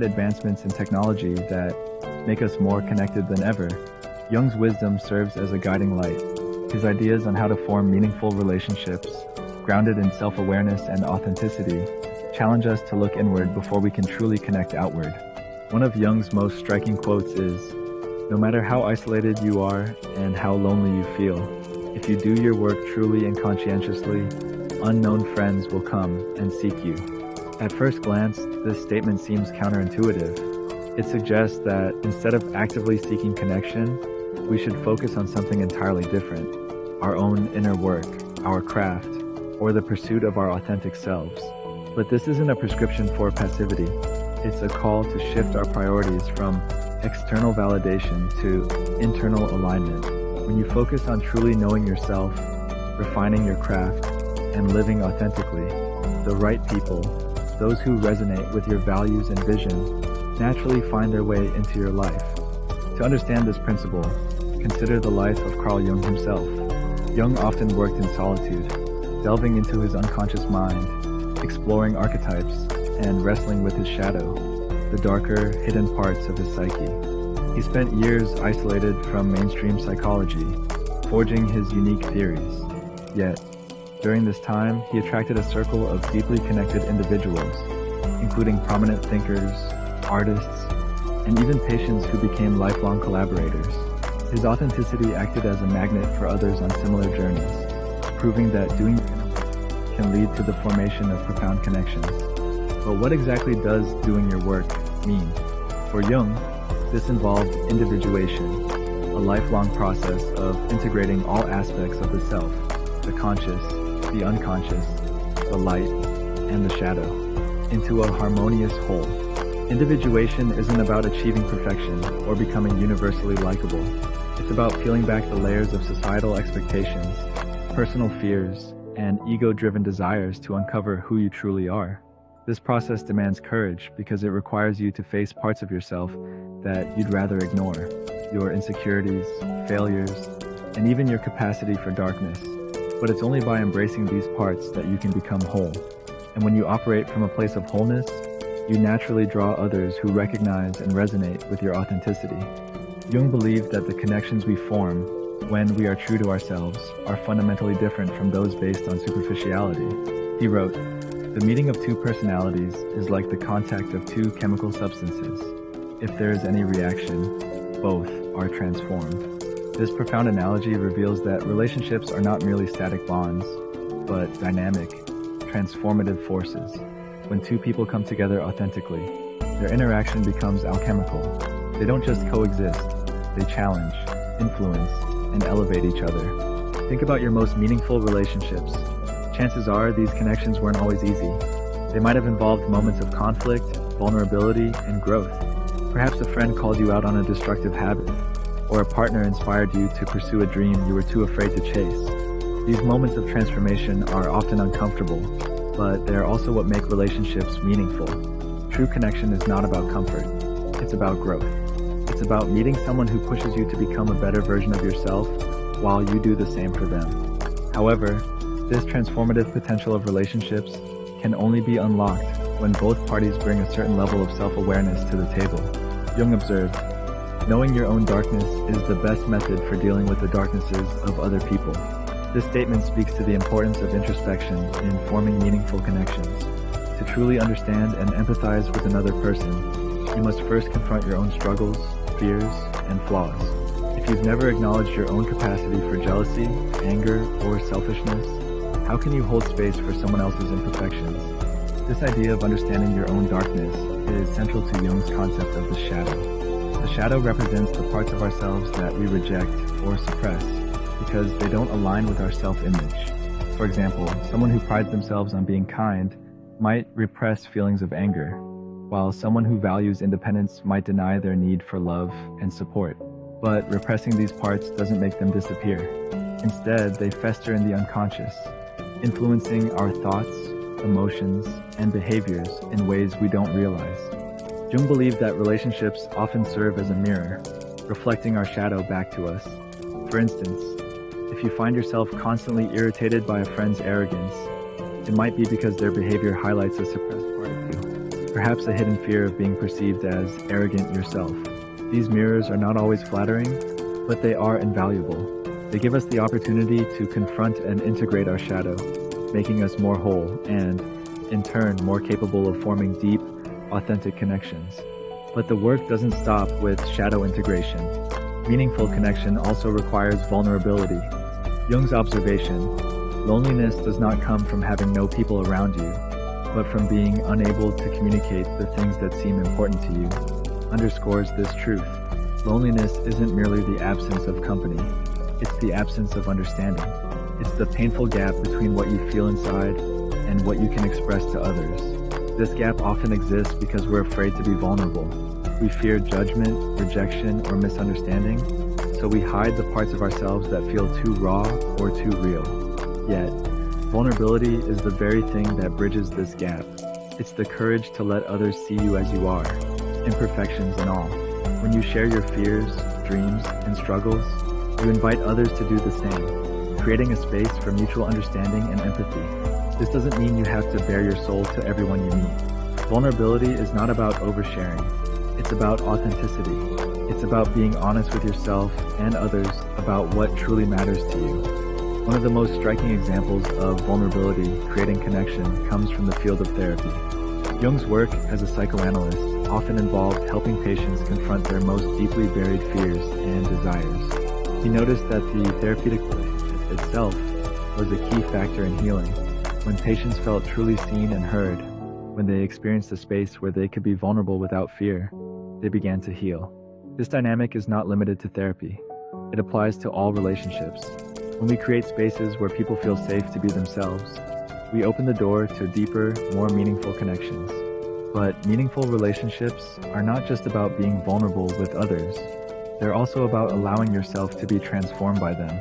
advancements in technology that make us more connected than ever, Jung's wisdom serves as a guiding light. His ideas on how to form meaningful relationships, grounded in self-awareness and authenticity, challenge us to look inward before we can truly connect outward. One of Jung's most striking quotes is, "No matter how isolated you are and how lonely you feel, if you do your work truly and conscientiously, unknown friends will come and seek you." At first glance, this statement seems counterintuitive. It suggests that instead of actively seeking connection, we should focus on something entirely different, our own inner work, our craft, or the pursuit of our authentic selves. But this isn't a prescription for passivity. It's a call to shift our priorities from external validation to internal alignment. When you focus on truly knowing yourself, refining your craft, and living authentically, the right people, those who resonate with your values and vision, naturally find their way into your life. To understand this principle, consider the life of Carl Jung himself. Jung often worked in solitude, delving into his unconscious mind, exploring archetypes, and wrestling with his shadow, the darker, hidden parts of his psyche. He spent years isolated from mainstream psychology, forging his unique theories. Yet, during this time, he attracted a circle of deeply connected individuals, including prominent thinkers, artists, and even patients who became lifelong collaborators. His authenticity acted as a magnet for others on similar journeys, proving that doing the inner work can lead to the formation of profound connections. But what exactly does doing your work mean? For Jung, this involved individuation, a lifelong process of integrating all aspects of the self, the conscious, the unconscious, the light, and the shadow, into a harmonious whole. Individuation isn't about achieving perfection or becoming universally likable. It's about peeling back the layers of societal expectations, personal fears, and ego-driven desires to uncover who you truly are. This process demands courage because it requires you to face parts of yourself that you'd rather ignore, your insecurities, failures, and even your capacity for darkness. But it's only by embracing these parts that you can become whole. And when you operate from a place of wholeness, you naturally draw others who recognize and resonate with your authenticity. Jung believed that the connections we form, when we are true to ourselves, are fundamentally different from those based on superficiality. He wrote, "The meeting of two personalities is like the contact of two chemical substances. If there is any reaction, both are transformed." This profound analogy reveals that relationships are not merely static bonds, but dynamic, transformative forces. When two people come together authentically, their interaction becomes alchemical. They don't just coexist, they challenge, influence, and elevate each other. Think about your most meaningful relationships. Chances are these connections weren't always easy. They might have involved moments of conflict, vulnerability, and growth. Perhaps a friend called you out on a destructive habit, or a partner inspired you to pursue a dream you were too afraid to chase. These moments of transformation are often uncomfortable, but they are also what make relationships meaningful. True connection is not about comfort, it's about growth. It's about meeting someone who pushes you to become a better version of yourself while you do the same for them. However, this transformative potential of relationships can only be unlocked when both parties bring a certain level of self-awareness to the table. Jung observed, "Knowing your own darkness is the best method for dealing with the darknesses of other people." This statement speaks to the importance of introspection in forming meaningful connections. To truly understand and empathize with another person, you must first confront your own struggles, fears, and flaws. If you've never acknowledged your own capacity for jealousy, anger, or selfishness, how can you hold space for someone else's imperfections? This idea of understanding your own darkness is central to Jung's concept of the shadow. The shadow represents the parts of ourselves that we reject or suppress because they don't align with our self-image. For example, someone who prides themselves on being kind might repress feelings of anger, while someone who values independence might deny their need for love and support. But repressing these parts doesn't make them disappear. Instead, they fester in the unconscious, influencing our thoughts, emotions, and behaviors in ways we don't realize. Jung believed that relationships often serve as a mirror, reflecting our shadow back to us. For instance, if you find yourself constantly irritated by a friend's arrogance, it might be because their behavior highlights a suppressed part of you. perhaps a hidden fear of being perceived as arrogant yourself. These mirrors are not always flattering, but they are invaluable. They give us the opportunity to confront and integrate our shadow, making us more whole and, in turn, more capable of forming deep, authentic connections. But the work doesn't stop with shadow integration. Meaningful connection also requires vulnerability. Jung's observation, loneliness does not come from having no people around you, but from being unable to communicate the things that seem important to you, underscores this truth. Loneliness isn't merely the absence of company, it's the absence of understanding. It's the painful gap between what you feel inside and what you can express to others. This gap often exists because we're afraid to be vulnerable. We fear judgment, rejection, or misunderstanding, so we hide the parts of ourselves that feel too raw or too real. Yet, vulnerability is the very thing that bridges this gap. It's the courage to let others see you as you are, imperfections and all. When you share your fears, dreams, and struggles, you invite others to do the same, creating a space for mutual understanding and empathy. This doesn't mean you have to bare your soul to everyone you meet. Vulnerability is not about oversharing. It's about authenticity. It's about being honest with yourself and others about what truly matters to you. One of the most striking examples of vulnerability creating connection comes from the field of therapy. Jung's work as a psychoanalyst often involved helping patients confront their most deeply buried fears and desires. He noticed that the therapeutic relationship itself was a key factor in healing. When patients felt truly seen and heard, when they experienced a space where they could be vulnerable without fear, they began to heal. This dynamic is not limited to therapy. It applies to all relationships. When we create spaces where people feel safe to be themselves, we open the door to deeper, more meaningful connections. But meaningful relationships are not just about being vulnerable with others. They're also about allowing yourself to be transformed by them.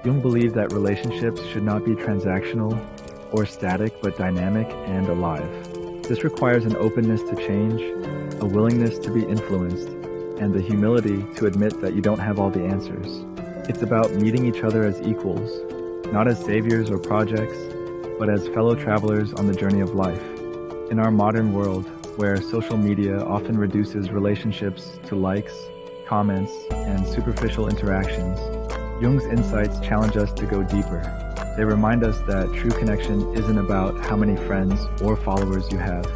Jung believed that relationships should not be transactional or static, but dynamic and alive. This requires an openness to change, a willingness to be influenced, and the humility to admit that you don't have all the answers. It's about meeting each other as equals, not as saviors or projects, but as fellow travelers on the journey of life. In our modern world, where social media often reduces relationships to likes, comments, and superficial interactions, Jung's insights challenge us to go deeper. They remind us that true connection isn't about how many friends or followers you have.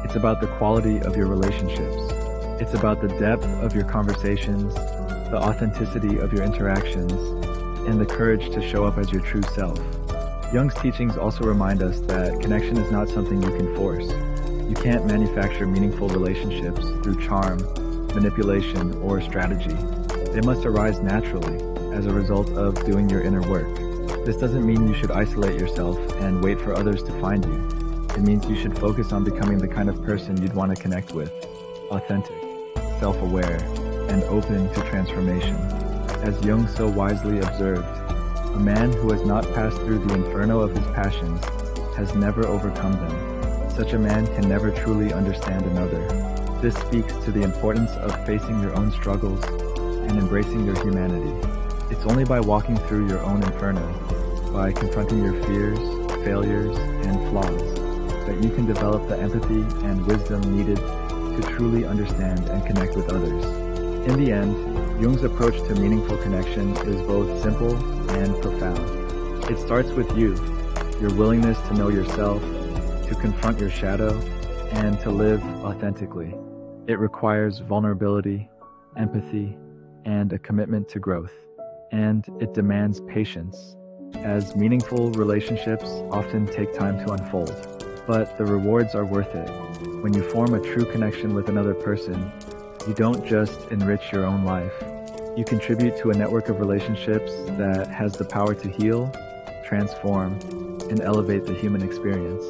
It's about the quality of your relationships. It's about the depth of your conversations, the authenticity of your interactions, and the courage to show up as your true self. Jung's teachings also remind us that connection is not something you can force. You can't manufacture meaningful relationships through charm, manipulation, or strategy. They must arise naturally as a result of doing your inner work. This doesn't mean you should isolate yourself and wait for others to find you. It means you should focus on becoming the kind of person you'd want to connect with, authentic, self-aware, and open to transformation. As Jung so wisely observed, a man who has not passed through the inferno of his passions has never overcome them. Such a man can never truly understand another. This speaks to the importance of facing your own struggles and embracing your humanity. It's only by walking through your own inferno, by confronting your fears, failures, and flaws, that you can develop the empathy and wisdom needed to truly understand and connect with others. In the end, Jung's approach to meaningful connection is both simple and profound. It starts with you, your willingness to know yourself, to confront your shadow, and to live authentically. It requires vulnerability, empathy, and a commitment to growth. And it demands patience, as meaningful relationships often take time to unfold. But the rewards are worth it. When you form a true connection with another person, you don't just enrich your own life. You contribute to a network of relationships that has the power to heal, transform, and elevate the human experience.